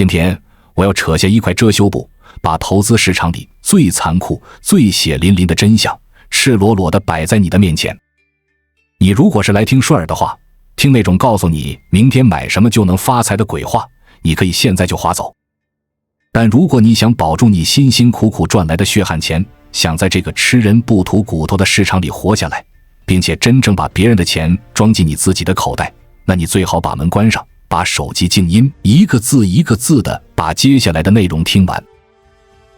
今天我要扯下一块遮羞布，把投资市场里最残酷、最血淋淋的真相赤裸裸地摆在你的面前。你如果是来听顺耳的话，听那种告诉你明天买什么就能发财的鬼话，你可以现在就划走。但如果你想保住你辛辛苦苦赚来的血汗钱，想在这个吃人不吐骨头的市场里活下来，并且真正把别人的钱装进你自己的口袋，那你最好把门关上，把手机静音，一个字一个字的把接下来的内容听完。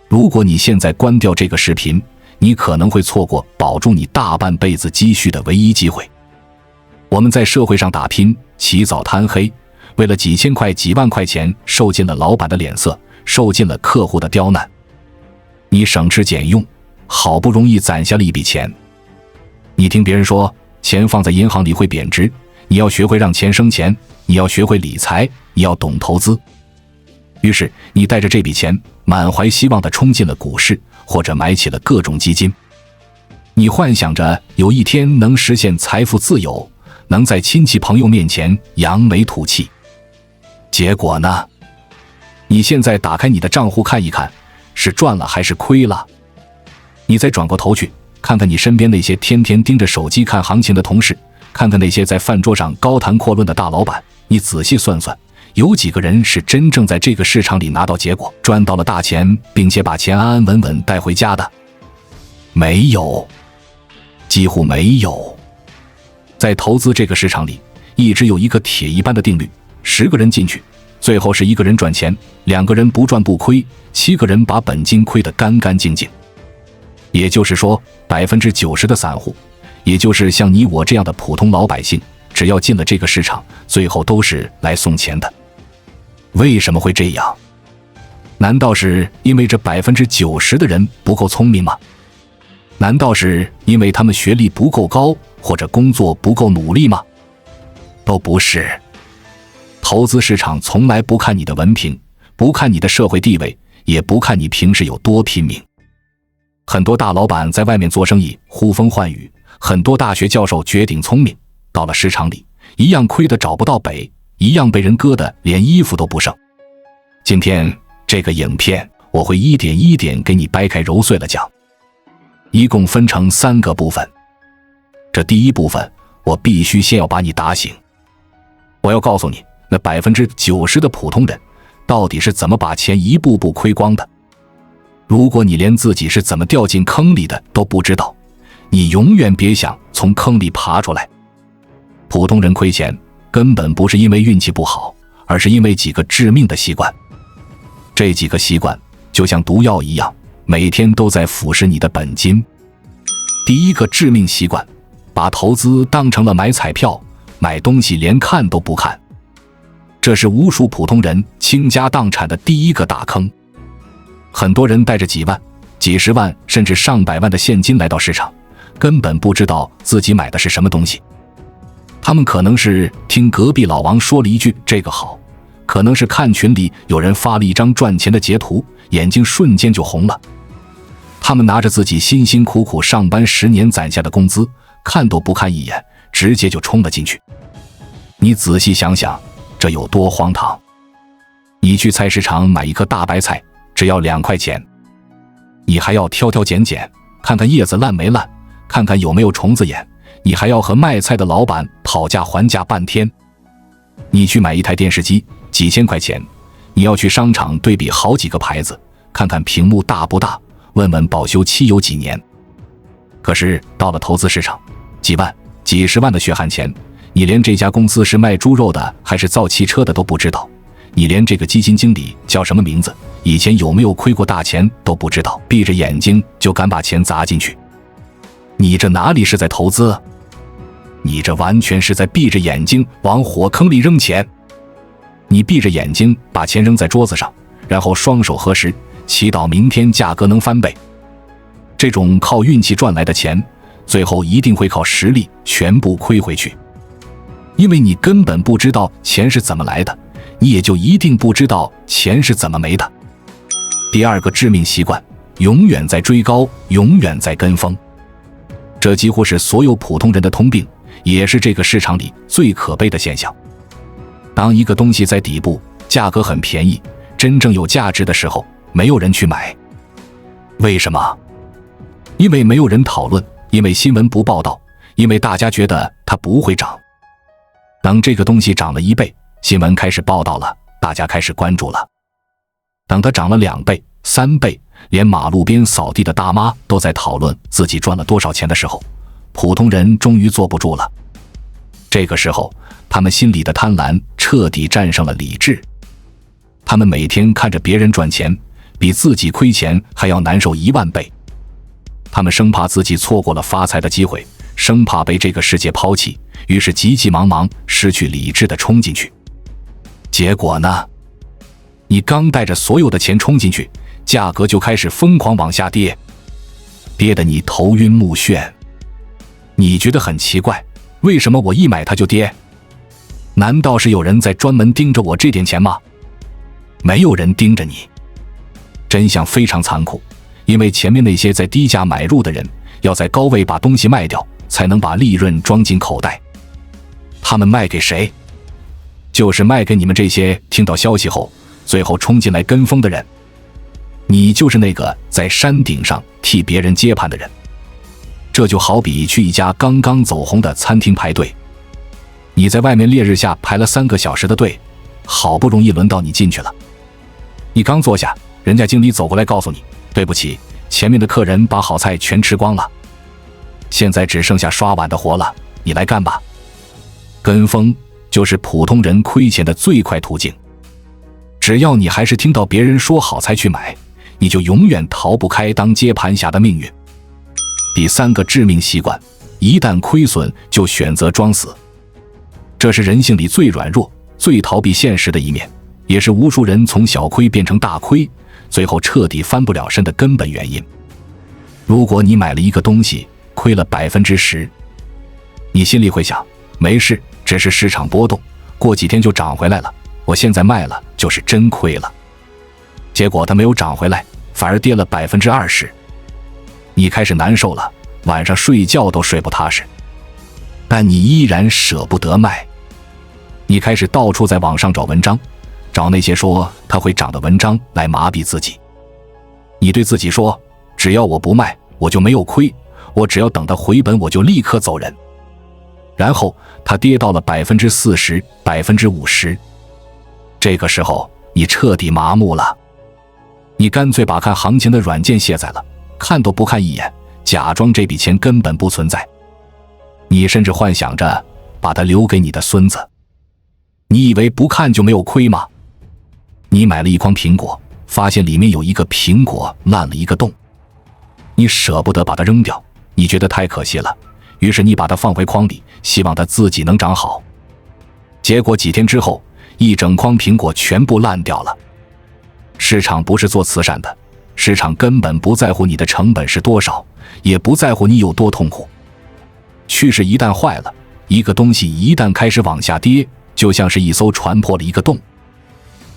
如果你现在关掉这个视频，你可能会错过保住你大半辈子积蓄的唯一机会。我们在社会上打拼，起早贪黑，为了几千块几万块钱，受尽了老板的脸色，受尽了客户的刁难。你省吃俭用，好不容易攒下了一笔钱。你听别人说钱放在银行里会贬值，你要学会让钱生钱，你要学会理财，你要懂投资。于是你带着这笔钱满怀希望地冲进了股市，或者买起了各种基金。你幻想着有一天能实现财富自由，能在亲戚朋友面前扬眉吐气。结果呢？你现在打开你的账户看一看，是赚了还是亏了？你再转过头去看看你身边那些天天盯着手机看行情的同事，看看那些在饭桌上高谈阔论的大老板，你仔细算算，有几个人是真正在这个市场里拿到结果，赚到了大钱，并且把钱安安稳稳带回家的？没有，几乎没有。在投资这个市场里，一直有一个铁一般的定律：10个人进去，最后是1个人赚钱，2个人不赚不亏，7个人把本金亏得干干净净。也就是说，90%的散户，也就是像你我这样的普通老百姓，只要进了这个市场，最后都是来送钱的。为什么会这样？难道是因为这90%的人不够聪明吗？难道是因为他们学历不够高，或者工作不够努力吗？都不是。投资市场从来不看你的文凭，不看你的社会地位，也不看你平时有多拼命。很多大老板在外面做生意呼风唤雨，很多大学教授绝顶聪明，到了市场里一样亏得找不到北，一样被人割得连衣服都不剩。今天这个影片我会一点一点给你掰开揉碎了讲，一共分成3个部分。这第一部分，我必须先要把你打醒。我要告诉你，那90%的普通人到底是怎么把钱一步步亏光的。如果你连自己是怎么掉进坑里的都不知道，你永远别想从坑里爬出来。普通人亏钱根本不是因为运气不好，而是因为几个致命的习惯。这几个习惯就像毒药一样，每天都在腐蚀你的本金。第一个致命习惯，把投资当成了买彩票，买东西连看都不看。这是无数普通人倾家荡产的第一个大坑。很多人带着几万、几十万甚至上百万的现金来到市场，根本不知道自己买的是什么东西。他们可能是听隔壁老王说了一句这个好，可能是看群里有人发了一张赚钱的截图，眼睛瞬间就红了。他们拿着自己辛辛苦苦上班10年攒下的工资，看都不看一眼，直接就冲了进去。你仔细想想，这有多荒唐。你去菜市场买一颗大白菜，只要2块钱，你还要挑挑拣拣，看看叶子烂没烂，看看有没有虫子眼，你还要和卖菜的老板讨价还价半天。你去买一台电视机，几千块钱，你要去商场对比好几个牌子，看看屏幕大不大，问问保修期有几年。可是到了投资市场，几万、几十万的血汗钱，你连这家公司是卖猪肉的还是造汽车的都不知道，你连这个基金经理叫什么名字，以前有没有亏过大钱都不知道，闭着眼睛就敢把钱砸进去。你这哪里是在投资？你这完全是在闭着眼睛往火坑里扔钱。你闭着眼睛把钱扔在桌子上，然后双手合十，祈祷明天价格能翻倍。这种靠运气赚来的钱，最后一定会靠实力全部亏回去。因为你根本不知道钱是怎么来的，你也就一定不知道钱是怎么没的。第二个致命习惯，永远在追高，永远在跟风。这几乎是所有普通人的通病，也是这个市场里最可悲的现象。当一个东西在底部，价格很便宜，真正有价值的时候，没有人去买。为什么？因为没有人讨论，因为新闻不报道，因为大家觉得它不会涨。等这个东西涨了1倍，新闻开始报道了，大家开始关注了。等它涨了2倍、3倍，连马路边扫地的大妈都在讨论自己赚了多少钱的时候，普通人终于坐不住了。这个时候，他们心里的贪婪彻底战胜了理智。他们每天看着别人赚钱，比自己亏钱还要难受1万倍。他们生怕自己错过了发财的机会，生怕被这个世界抛弃，于是急急忙忙失去理智地冲进去。结果呢？你刚带着所有的钱冲进去，价格就开始疯狂往下跌，跌得你头晕目眩。你觉得很奇怪，为什么我一买它就跌？难道是有人在专门盯着我这点钱吗？没有人盯着你。真相非常残酷，因为前面那些在低价买入的人，要在高位把东西卖掉，才能把利润装进口袋。他们卖给谁？就是卖给你们这些听到消息后最后冲进来跟风的人。你就是那个在山顶上替别人接盘的人。这就好比去一家刚刚走红的餐厅排队，你在外面烈日下排了3个小时的队，好不容易轮到你进去了。你刚坐下，人家经理走过来告诉你，对不起，前面的客人把好菜全吃光了，现在只剩下刷碗的活了，你来干吧。跟风就是普通人亏钱的最快途径。只要你还是听到别人说好才去买，你就永远逃不开当接盘侠的命运。第3个致命习惯，一旦亏损就选择装死。这是人性里最软弱、最逃避现实的一面，也是无数人从小亏变成大亏，最后彻底翻不了身的根本原因。如果你买了一个东西，亏了10%，你心里会想，没事，只是市场波动，过几天就涨回来了，我现在卖了就是真亏了。结果它没有涨回来，反而跌了20%，你开始难受了，晚上睡觉都睡不踏实。但你依然舍不得卖，你开始到处在网上找文章，找那些说它会涨的文章来麻痹自己。你对自己说，只要我不卖，我就没有亏，我只要等它回本，我就立刻走人。然后它跌到了40%、50%，这个时候你彻底麻木了，你干脆把看行情的软件卸载了，看都不看一眼，假装这笔钱根本不存在。你甚至幻想着把它留给你的孙子。你以为不看就没有亏吗？你买了一筐苹果，发现里面有一个苹果烂了一个洞，你舍不得把它扔掉，你觉得太可惜了，于是你把它放回筐里，希望它自己能长好。结果几天之后，一整筐苹果全部烂掉了。市场不是做慈善的，市场根本不在乎你的成本是多少，也不在乎你有多痛苦。趋势一旦坏了，一个东西一旦开始往下跌，就像是一艘船破了一个洞，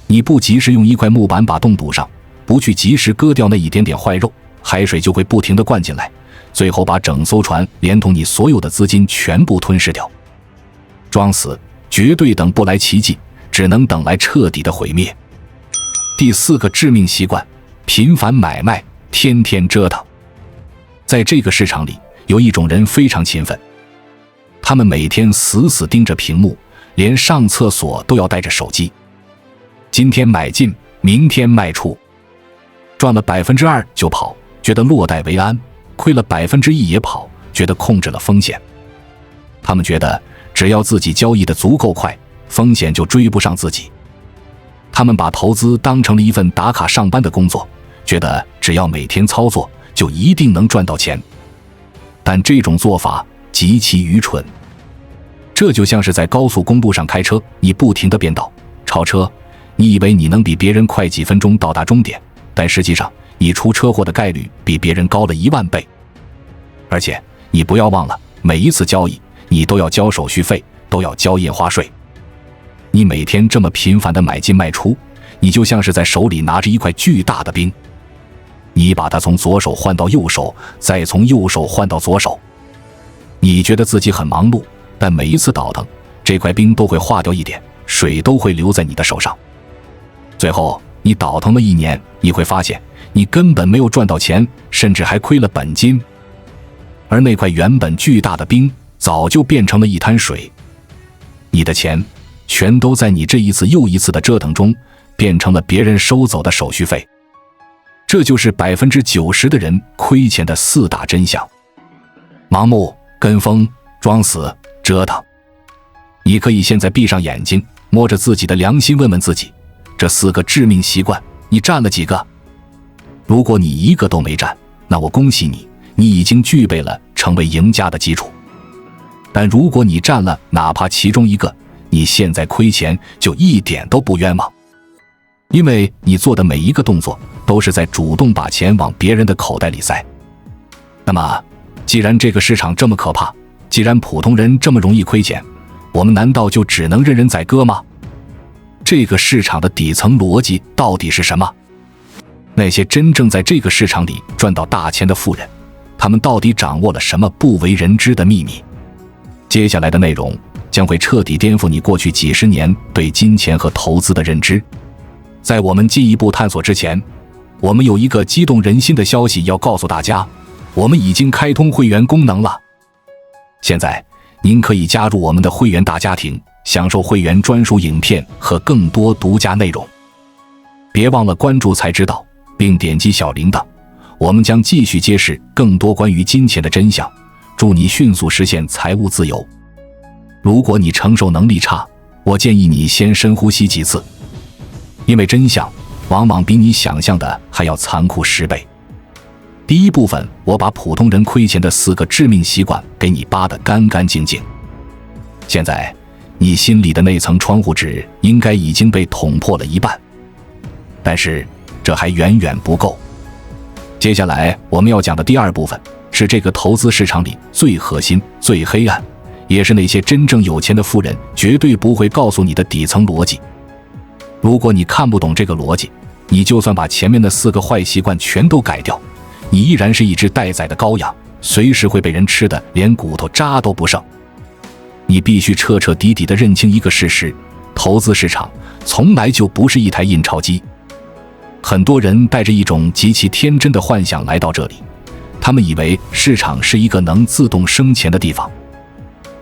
你不及时用一块木板把洞堵上，不去及时割掉那一点点坏肉，海水就会不停地灌进来，最后把整艘船连同你所有的资金全部吞噬掉。装死绝对等不来奇迹，只能等来彻底的毁灭。第4个致命习惯，频繁买卖，天天折腾。在这个市场里，有一种人非常勤奋，他们每天死死盯着屏幕，连上厕所都要带着手机。今天买进，明天卖出，赚了2%就跑，觉得落袋为安；亏了1%也跑，觉得控制了风险。他们觉得只要自己交易的足够快，风险就追不上自己。他们把投资当成了一份打卡上班的工作，觉得只要每天操作，就一定能赚到钱。但这种做法极其愚蠢。这就像是在高速公路上开车，你不停地变道、超车，你以为你能比别人快几分钟到达终点，但实际上你出车祸的概率比别人高了1万倍。而且你不要忘了，每一次交易你都要交手续费，都要交印花税。你每天这么频繁地买进卖出，你就像是在手里拿着一块巨大的冰，你把它从左手换到右手，再从右手换到左手。你觉得自己很忙碌，但每一次倒腾，这块冰都会化掉一点，水都会留在你的手上。最后你倒腾了1年，你会发现你根本没有赚到钱，甚至还亏了本金。而那块原本巨大的冰早就变成了一滩水，你的钱全都在你这一次又一次的折腾中变成了别人收走的手续费。这就是90%的人亏钱的4大真相：盲目、跟风、装死、折腾。你可以现在闭上眼睛，摸着自己的良心问问自己，这4个致命习惯你占了几个？如果你一个都没占，那我恭喜你，你已经具备了成为赢家的基础。但如果你占了哪怕其中一个，你现在亏钱就一点都不冤枉，因为你做的每一个动作都是在主动把钱往别人的口袋里塞。那么既然这个市场这么可怕，既然普通人这么容易亏钱，我们难道就只能任人宰割吗？这个市场的底层逻辑到底是什么？那些真正在这个市场里赚到大钱的富人，他们到底掌握了什么不为人知的秘密？接下来的内容将会彻底颠覆你过去几十年对金钱和投资的认知。在我们进一步探索之前，我们有一个激动人心的消息要告诉大家，我们已经开通会员功能了。现在您可以加入我们的会员大家庭，享受会员专属影片和更多独家内容。别忘了关注才知道，并点击小铃铛，我们将继续揭示更多关于金钱的真相，助你迅速实现财务自由。如果你承受能力差，我建议你先深呼吸几次，因为真相往往比你想象的还要残酷10倍。第一部分，我把普通人亏钱的4个致命习惯给你扒得干干净净。现在你心里的那层窗户纸应该已经被捅破了一半，但是这还远远不够。接下来我们要讲的第2部分是这个投资市场里最核心、最黑暗，也是那些真正有钱的富人绝对不会告诉你的底层逻辑。如果你看不懂这个逻辑，你就算把前面的4个坏习惯全都改掉，你依然是一只待宰的羔羊，随时会被人吃的连骨头渣都不剩。你必须彻彻底底地认清一个事实，投资市场从来就不是一台印钞机。很多人带着一种极其天真的幻想来到这里，他们以为市场是一个能自动生钱的地方，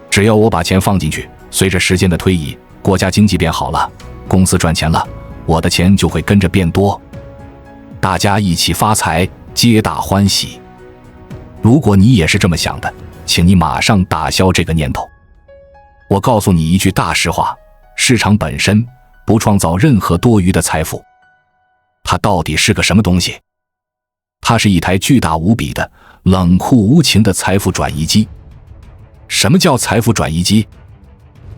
只要我把钱放进去，随着时间的推移，国家经济变好了，公司赚钱了，我的钱就会跟着变多，大家一起发财，皆大欢喜。如果你也是这么想的，请你马上打消这个念头。我告诉你一句大实话，市场本身不创造任何多余的财富。它到底是个什么东西？它是一台巨大无比的、冷酷无情的财富转移机。什么叫财富转移机？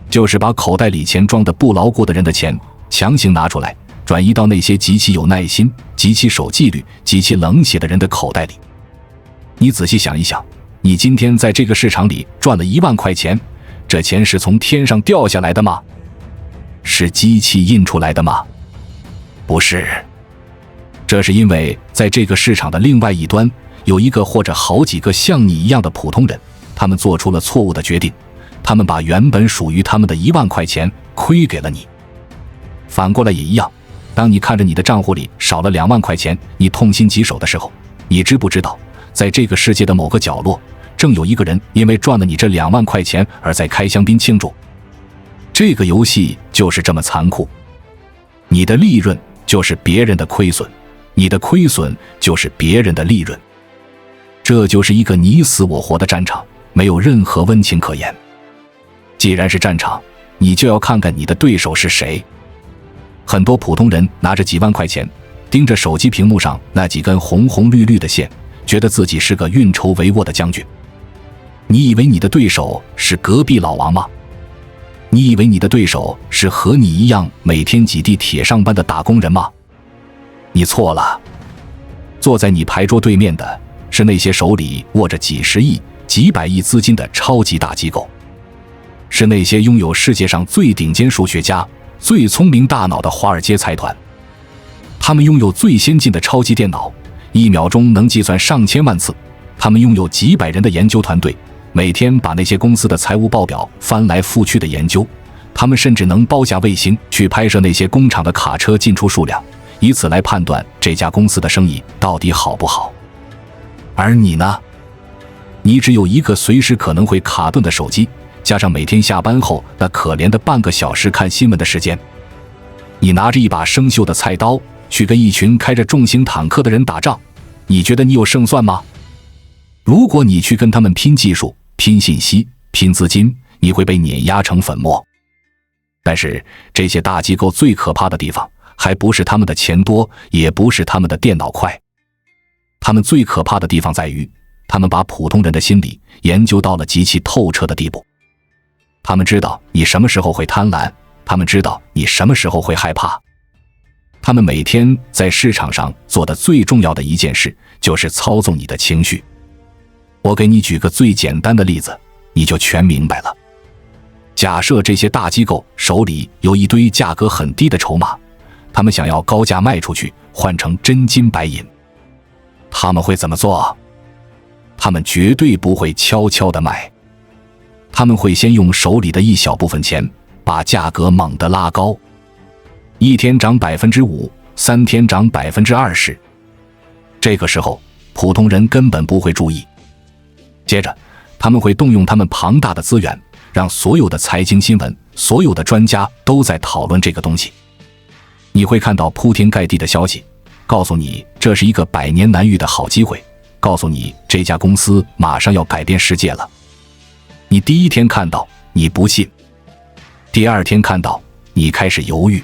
就是把口袋里钱装得不牢固的人的钱强行拿出来，转移到那些极其有耐心、极其守纪律、极其冷血的人的口袋里。你仔细想一想，你今天在这个市场里赚了1万块钱，这钱是从天上掉下来的吗？是机器印出来的吗？不是。这是因为在这个市场的另外一端，有一个或者好几个像你一样的普通人，他们做出了错误的决定，他们把原本属于他们的1万块钱亏给了你。反过来也一样，当你看着你的账户里少了2万块钱，你痛心疾首的时候，你知不知道，在这个世界的某个角落，正有一个人因为赚了你这2万块钱而在开香槟庆祝。这个游戏就是这么残酷，你的利润就是别人的亏损，你的亏损就是别人的利润。这就是一个你死我活的战场，没有任何温情可言。既然是战场，你就要看看你的对手是谁。很多普通人拿着几万块钱，盯着手机屏幕上那几根红红绿绿的线，觉得自己是个运筹帷幄的将军。你以为你的对手是隔壁老王吗？你以为你的对手是和你一样每天挤地铁上班的打工人吗？你错了。坐在你牌桌对面的是那些手里握着几十亿、几百亿资金的超级大机构，是那些拥有世界上最顶尖数学家、最聪明大脑的华尔街财团。他们拥有最先进的超级电脑，1秒钟能计算上千万次。他们拥有几百人的研究团队，每天把那些公司的财务报表翻来覆去的研究。他们甚至能包下卫星去拍摄那些工厂的卡车进出数量，以此来判断这家公司的生意到底好不好。而你呢？你只有一个随时可能会卡顿的手机，加上每天下班后那可怜的半个小时看新闻的时间。你拿着一把生锈的菜刀去跟一群开着重型坦克的人打仗，你觉得你有胜算吗？如果你去跟他们拼技术、拼信息、拼资金，你会被碾压成粉末。但是这些大机构最可怕的地方，还不是他们的钱多，也不是他们的电脑快。他们最可怕的地方在于，他们把普通人的心理研究到了极其透彻的地步。他们知道你什么时候会贪婪，他们知道你什么时候会害怕。他们每天在市场上做的最重要的一件事，就是操纵你的情绪。我给你举个最简单的例子，你就全明白了。假设这些大机构手里有一堆价格很低的筹码，他们想要高价卖出去，换成真金白银。他们会怎么做？他们绝对不会悄悄地卖，他们会先用手里的一小部分钱把价格猛地拉高，一天涨 5%， 3天涨 20%。 这个时候普通人根本不会注意。接着他们会动用他们庞大的资源，让所有的财经新闻、所有的专家都在讨论这个东西。你会看到铺天盖地的消息，告诉你这是一个100年难遇的好机会，告诉你这家公司马上要改变世界了。你第一天看到，你不信；第二天看到，你开始犹豫；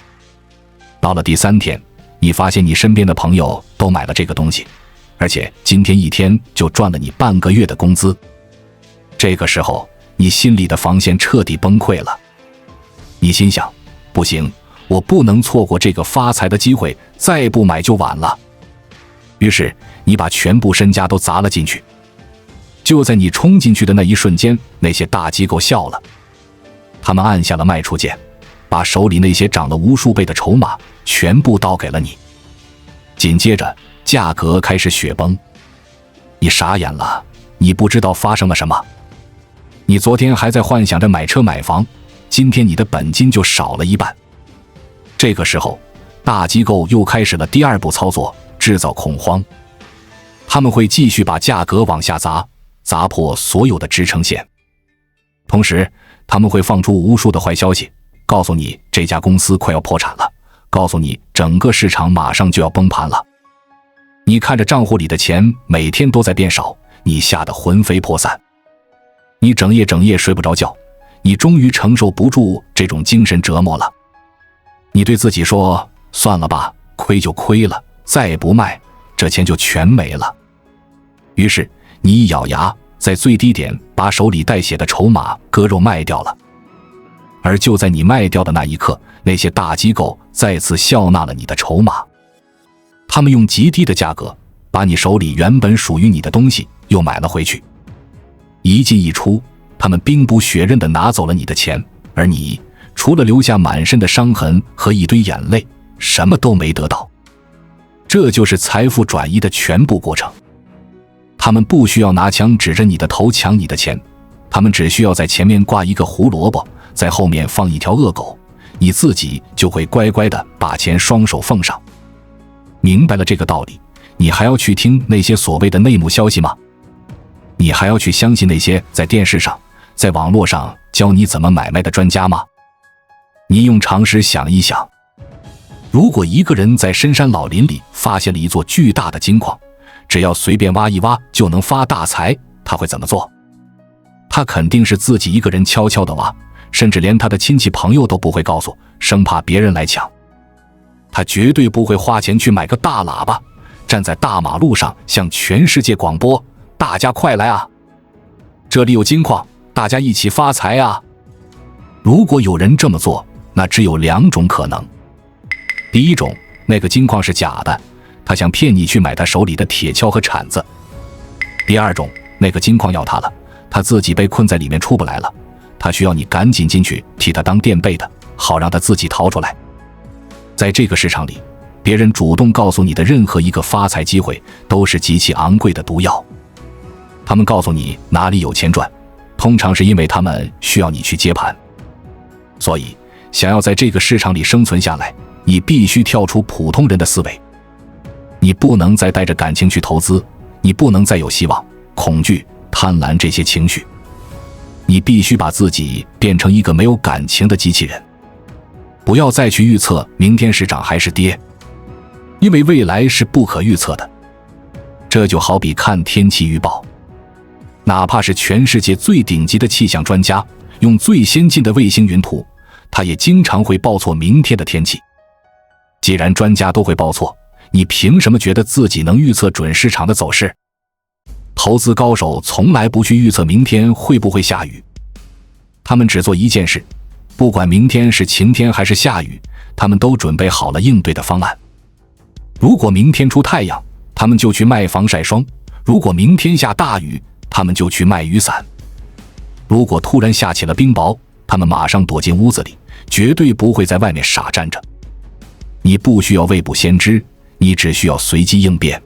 到了第3天，你发现你身边的朋友都买了这个东西，而且今天一天就赚了你半个月的工资。这个时候，你心里的防线彻底崩溃了。你心想，不行，我不能错过这个发财的机会，再不买就晚了。于是你把全部身家都砸了进去。就在你冲进去的那一瞬间，那些大机构笑了，他们按下了卖出键，把手里那些涨了无数倍的筹码全部倒给了你。紧接着价格开始雪崩，你傻眼了，你不知道发生了什么。你昨天还在幻想着买车买房，今天你的本金就少了一半。这个时候，大机构又开始了第二步操作，制造恐慌。他们会继续把价格往下砸破所有的支撑线。同时，他们会放出无数的坏消息，告诉你这家公司快要破产了，告诉你整个市场马上就要崩盘了。你看着账户里的钱每天都在变少，你吓得魂飞魄散。你整夜睡不着觉，你终于承受不住这种精神折磨了。你对自己说，算了吧，亏就亏了，再不卖，这钱就全没了。于是你一咬牙，在最低点把手里带血的筹码割肉卖掉了。而就在你卖掉的那一刻，那些大机构再次笑纳了你的筹码。他们用极低的价格把你手里原本属于你的东西又买了回去。一进一出，他们兵不血刃地拿走了你的钱，而你除了留下满身的伤痕和一堆眼泪，什么都没得到。这就是财富转移的全部过程。他们不需要拿枪指着你的头抢你的钱，他们只需要在前面挂一个胡萝卜，在后面放一条恶狗，你自己就会乖乖地把钱双手奉上。明白了这个道理，你还要去听那些所谓的内幕消息吗？你还要去相信那些在电视上、在网络上教你怎么买卖的专家吗？你用常识想一想，如果一个人在深山老林里发现了一座巨大的金矿，只要随便挖一挖就能发大财，他会怎么做？他肯定是自己一个人悄悄地挖，甚至连他的亲戚朋友都不会告诉，生怕别人来抢。他绝对不会花钱去买个大喇叭，站在大马路上向全世界广播，大家快来啊，这里有金矿，大家一起发财啊。如果有人这么做，那只有2种可能。第一种，那个金矿是假的，他想骗你去买他手里的铁锹和铲子。第二种，那个金矿要他了，他自己被困在里面出不来了，他需要你赶紧进去替他当垫背的，好让他自己逃出来。在这个市场里，别人主动告诉你的任何一个发财机会都是极其昂贵的毒药。他们告诉你哪里有钱赚，通常是因为他们需要你去接盘。所以想要在这个市场里生存下来，你必须跳出普通人的思维。你不能再带着感情去投资，你不能再有希望、恐惧、贪婪这些情绪。你必须把自己变成一个没有感情的机器人。不要再去预测明天是涨还是跌，因为未来是不可预测的。这就好比看天气预报，哪怕是全世界最顶级的气象专家，用最先进的卫星云图，他也经常会报错明天的天气。既然专家都会报错，你凭什么觉得自己能预测准市场的走势？投资高手从来不去预测明天会不会下雨，他们只做一件事，不管明天是晴天还是下雨，他们都准备好了应对的方案。如果明天出太阳，他们就去卖防晒霜；如果明天下大雨，他们就去卖雨伞；如果突然下起了冰雹，他们马上躲进屋子里，绝对不会在外面傻站着。你不需要未卜先知，你只需要随机应变。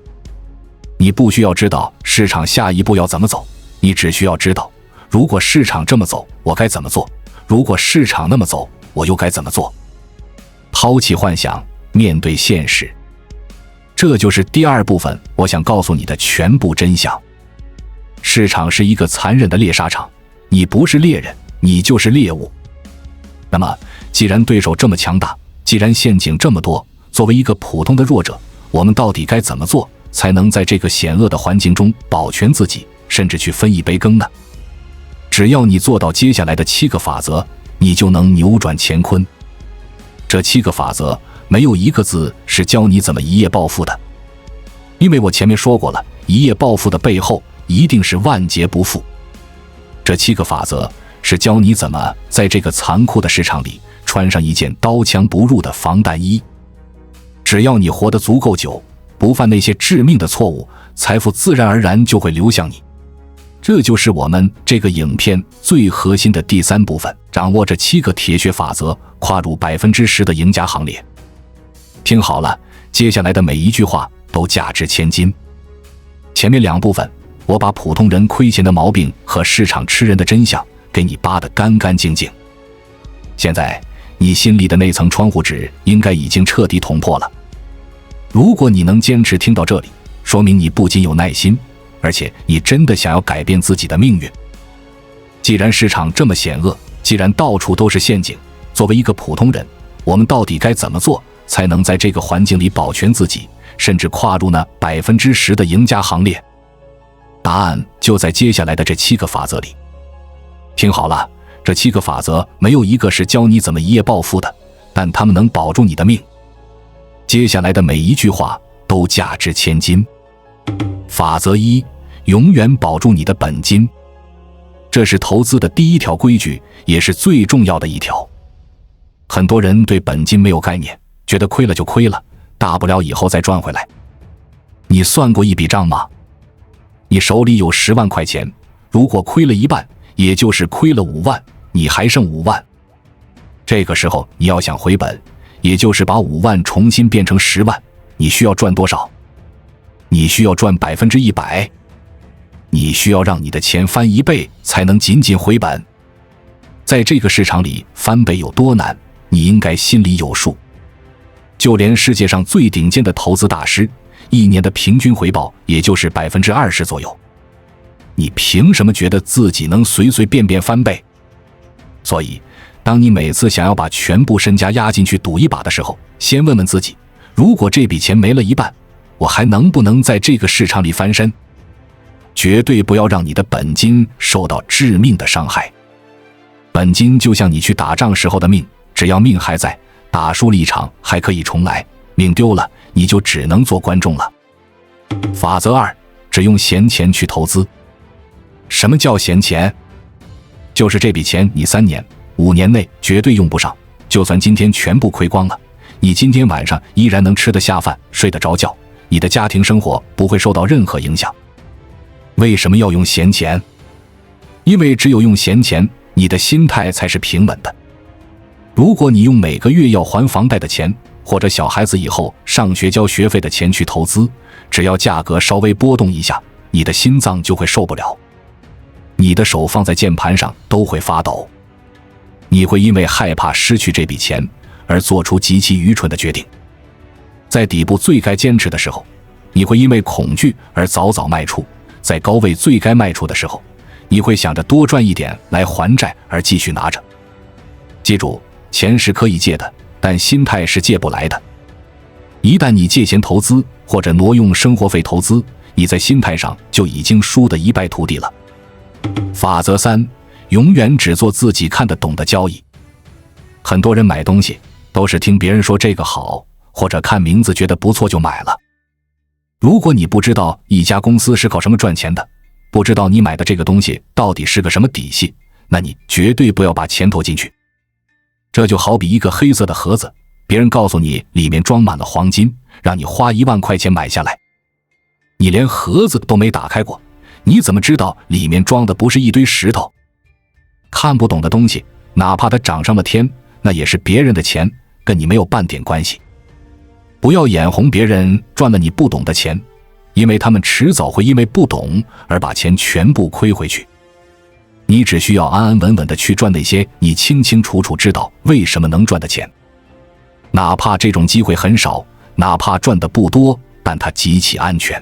你不需要知道市场下一步要怎么走，你只需要知道，如果市场这么走，我该怎么做；如果市场那么走，我又该怎么做。抛弃幻想，面对现实，这就是第二部分我想告诉你的全部真相。市场是一个残忍的猎杀场，你不是猎人，你就是猎物。那么，既然对手这么强大，既然陷阱这么多，作为一个普通的弱者，我们到底该怎么做，才能在这个险恶的环境中保全自己，甚至去分一杯羹呢？只要你做到接下来的7个法则，你就能扭转乾坤。这7个法则没有一个字是教你怎么一夜暴富的，因为我前面说过了，一夜暴富的背后一定是万劫不复。这7个法则是教你怎么在这个残酷的市场里穿上一件刀枪不入的防弹衣。只要你活得足够久，不犯那些致命的错误，财富自然而然就会流向你。这就是我们这个影片最核心的第3部分，掌握这7个铁血法则，跨入10%的赢家行列。听好了，接下来的每一句话都价值千金。前面2部分，我把普通人亏钱的毛病和市场吃人的真相给你扒得干干净净。现在，你心里的那层窗户纸应该已经彻底捅破了。如果你能坚持听到这里，说明你不仅有耐心，而且你真的想要改变自己的命运。既然市场这么险恶，既然到处都是陷阱，作为一个普通人，我们到底该怎么做，才能在这个环境里保全自己，甚至跨入那10%的赢家行列？答案就在接下来的这7个法则里。听好了，这7个法则没有一个是教你怎么一夜暴富的，但它们能保住你的命。接下来的每一句话都价值千金。法则1，永远保住你的本金。这是投资的第1条规矩，也是最重要的一条。很多人对本金没有概念，觉得亏了就亏了，大不了以后再赚回来。你算过一笔账吗？你手里有10万块钱，如果亏了1半，也就是亏了5万，你还剩5万。这个时候你要想回本，也就是把5万重新变成10万，你需要赚多少？你需要赚100%，你需要让你的钱翻1倍才能仅仅回本。在这个市场里翻倍有多难，你应该心里有数。就连世界上最顶尖的投资大师，1年的平均回报也就是20%左右。你凭什么觉得自己能随随便便翻倍？所以，当你每次想要把全部身家压进去赌一把的时候，先问问自己，如果这笔钱没了1半，我还能不能在这个市场里翻身？绝对不要让你的本金受到致命的伤害。本金就像你去打仗时候的命，只要命还在，打输了一场还可以重来，命丢了，你就只能做观众了。法则2，只用闲钱去投资。什么叫闲钱？就是这笔钱你3年、5年内绝对用不上，就算今天全部亏光了，你今天晚上依然能吃得下饭，睡得着觉，你的家庭生活不会受到任何影响。为什么要用闲钱？因为只有用闲钱，你的心态才是平稳的。如果你用每个月要还房贷的钱，或者小孩子以后上学交学费的钱去投资，只要价格稍微波动一下，你的心脏就会受不了，你的手放在键盘上都会发抖。你会因为害怕失去这笔钱而做出极其愚蠢的决定。在底部最该坚持的时候，你会因为恐惧而早早卖出；在高位最该卖出的时候，你会想着多赚一点来还债而继续拿着。记住，钱是可以借的，但心态是借不来的。一旦你借钱投资或者挪用生活费投资，你在心态上就已经输得一败涂地了。法则3：永远只做自己看得懂的交易。很多人买东西都是听别人说这个好，或者看名字觉得不错就买了。如果你不知道一家公司是靠什么赚钱的，不知道你买的这个东西到底是个什么底细，那你绝对不要把钱投进去。这就好比一个黑色的盒子，别人告诉你里面装满了黄金，让你花1万块钱买下来，你连盒子都没打开过，你怎么知道里面装的不是一堆石头？看不懂的东西，哪怕它涨上了天，那也是别人的钱，跟你没有半点关系。不要眼红别人赚了你不懂的钱，因为他们迟早会因为不懂而把钱全部亏回去。你只需要安安稳稳地去赚那些你清清楚楚知道为什么能赚的钱，哪怕这种机会很少，哪怕赚的不多，但它极其安全。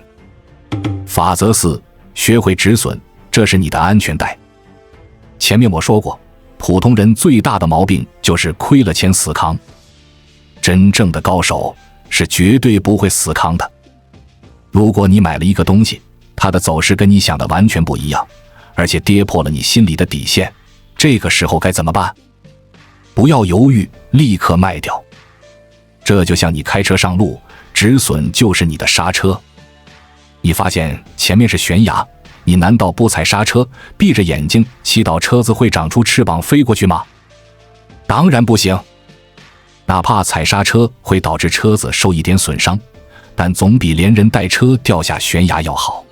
法则4：学会止损，这是你的安全带。前面我说过，普通人最大的毛病就是亏了钱死扛，真正的高手是绝对不会死扛的。如果你买了一个东西，它的走势跟你想的完全不一样，而且跌破了你心里的底线，这个时候该怎么办？不要犹豫，立刻卖掉。这就像你开车上路，止损就是你的刹车。你发现前面是悬崖，你难道不踩刹车，闭着眼睛祈祷车子会长出翅膀飞过去吗？当然不行。哪怕踩刹车会导致车子受一点损伤，但总比连人带车掉下悬崖要好。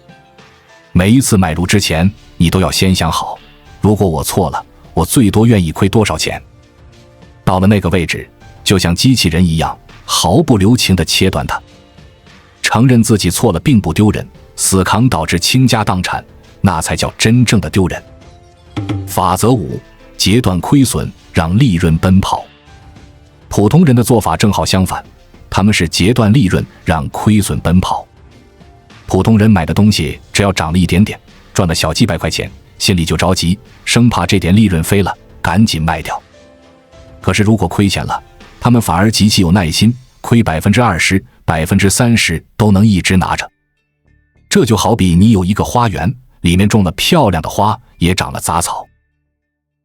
每一次买入之前，你都要先想好，如果我错了，我最多愿意亏多少钱。到了那个位置，就像机器人一样，毫不留情地切断它。承认自己错了并不丢人，死扛导致倾家荡产，那才叫真正的丢人。法则5：截断亏损，让利润奔跑。普通人的做法正好相反，他们是截断利润，让亏损奔跑。普通人买的东西只要涨了一点点，赚了小几百块钱，心里就着急，生怕这点利润飞了，赶紧卖掉。可是如果亏钱了，他们反而极其有耐心，亏20%、30%都能一直拿着。这就好比你有一个花园，里面种了漂亮的花，也长了杂草。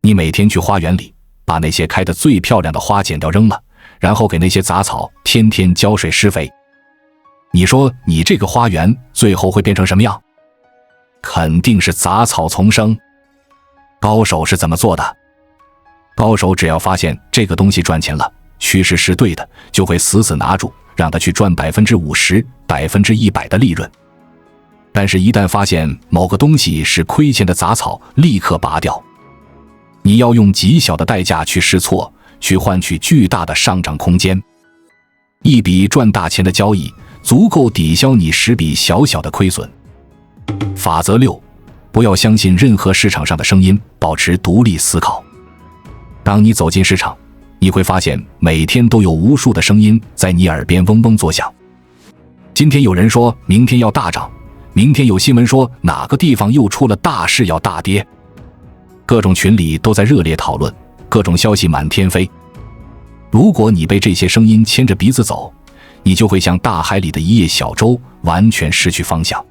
你每天去花园里，把那些开得最漂亮的花剪掉扔了，然后给那些杂草天天浇水施肥。你说你这个花园最后会变成什么样？肯定是杂草丛生。高手是怎么做的？高手只要发现这个东西赚钱了，趋势是对的，就会死死拿住，让它去赚50%、100%的利润。但是一旦发现某个东西是亏钱的杂草，立刻拔掉。你要用极小的代价去试错，去换取巨大的上涨空间。一笔赚大钱的交易足够抵消你10笔小小的亏损。法则6：不要相信任何市场上的声音，保持独立思考。当你走进市场，你会发现每天都有无数的声音在你耳边嗡嗡作响。今天有人说明天要大涨，明天有新闻说哪个地方又出了大事要大跌，各种群里都在热烈讨论，各种消息满天飞。如果你被这些声音牵着鼻子走，你就会像大海里的一叶小舟，完全失去方向。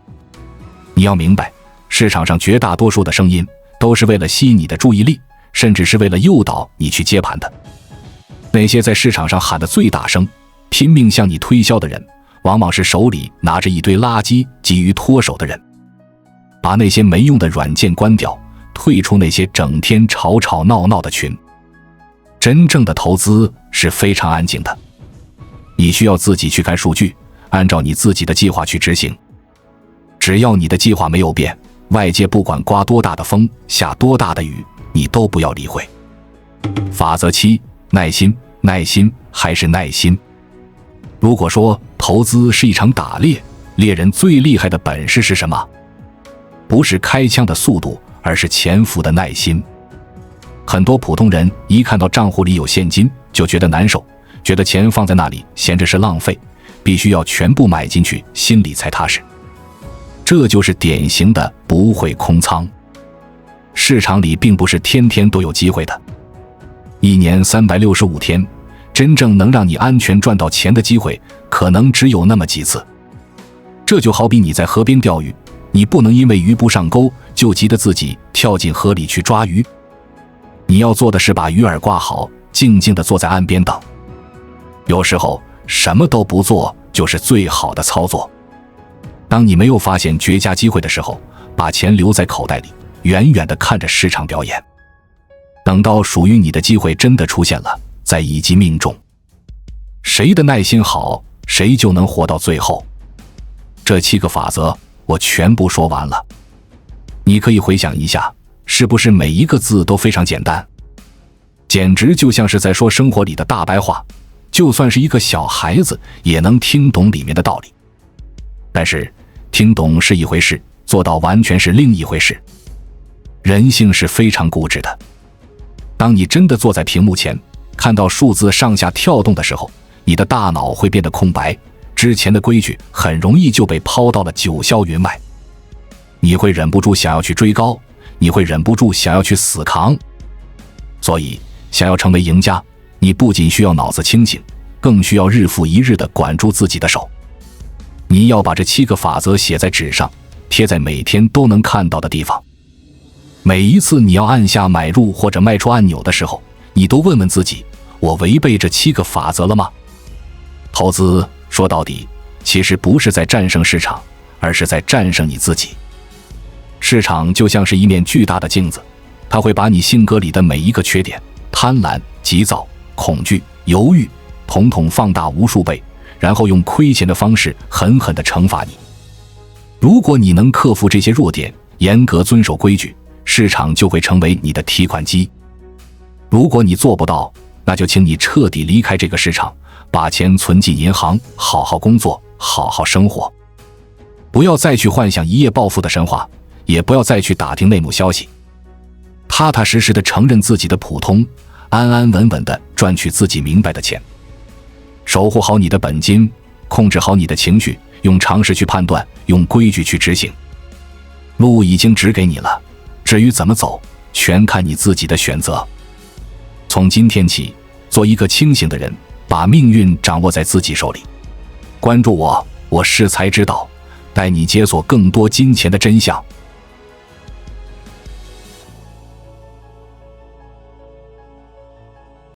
你要明白，市场上绝大多数的声音都是为了吸引你的注意力，甚至是为了诱导你去接盘的。那些在市场上喊得最大声，拼命向你推销的人，往往是手里拿着一堆垃圾急于脱手的人。把那些没用的软件关掉，退出那些整天吵吵闹闹的群。真正的投资是非常安静的，你需要自己去看数据，按照你自己的计划去执行。只要你的计划没有变，外界不管刮多大的风，下多大的雨，你都不要理会。法则7：耐心，耐心还是耐心。如果说投资是一场打猎，猎人最厉害的本事是什么？不是开枪的速度，而是潜伏的耐心。很多普通人一看到账户里有现金就觉得难受，觉得钱放在那里闲着是浪费，必须要全部买进去，心里才踏实。这就是典型的不会空仓。市场里并不是天天都有机会的，一年365天，真正能让你安全赚到钱的机会，可能只有那么几次。这就好比你在河边钓鱼，你不能因为鱼不上钩，就急得自己跳进河里去抓鱼。你要做的是把鱼饵挂好，静静地坐在岸边等。有时候什么都不做就是最好的操作。当你没有发现绝佳机会的时候，把钱留在口袋里，远远地看着市场表演。等到属于你的机会真的出现了，再一击命中。谁的耐心好，谁就能活到最后。这7个法则我全部说完了，你可以回想一下，是不是每一个字都非常简单？简直就像是在说生活里的大白话，就算是一个小孩子也能听懂里面的道理。但是听懂是一回事，做到完全是另一回事。人性是非常固执的，当你真的坐在屏幕前，看到数字上下跳动的时候，你的大脑会变得空白，之前的规矩很容易就被抛到了九霄云外。你会忍不住想要去追高，你会忍不住想要去死扛。所以想要成为赢家，你不仅需要脑子清醒，更需要日复一日地管住自己的手。你要把这7个法则写在纸上，贴在每天都能看到的地方。每一次你要按下买入或者卖出按钮的时候，你都问问自己，我违背这7个法则了吗？投资说到底，其实不是在战胜市场，而是在战胜你自己。市场就像是一面巨大的镜子，它会把你性格里的每一个缺点，贪婪、急躁、恐惧、犹豫，统统放大无数倍，然后用亏钱的方式狠狠地惩罚你。如果你能克服这些弱点，严格遵守规矩，市场就会成为你的提款机。如果你做不到，那就请你彻底离开这个市场，把钱存进银行，好好工作，好好生活。不要再去幻想一夜暴富的神话，也不要再去打听内幕消息，踏踏实实地承认自己的普通，安安稳稳地赚取自己明白的钱。守护好你的本金，控制好你的情绪，用常识去判断，用规矩去执行。路已经指给你了，至于怎么走，全看你自己的选择。从今天起，做一个清醒的人，把命运掌握在自己手里。关注我，我是才知道，带你解锁更多金钱的真相。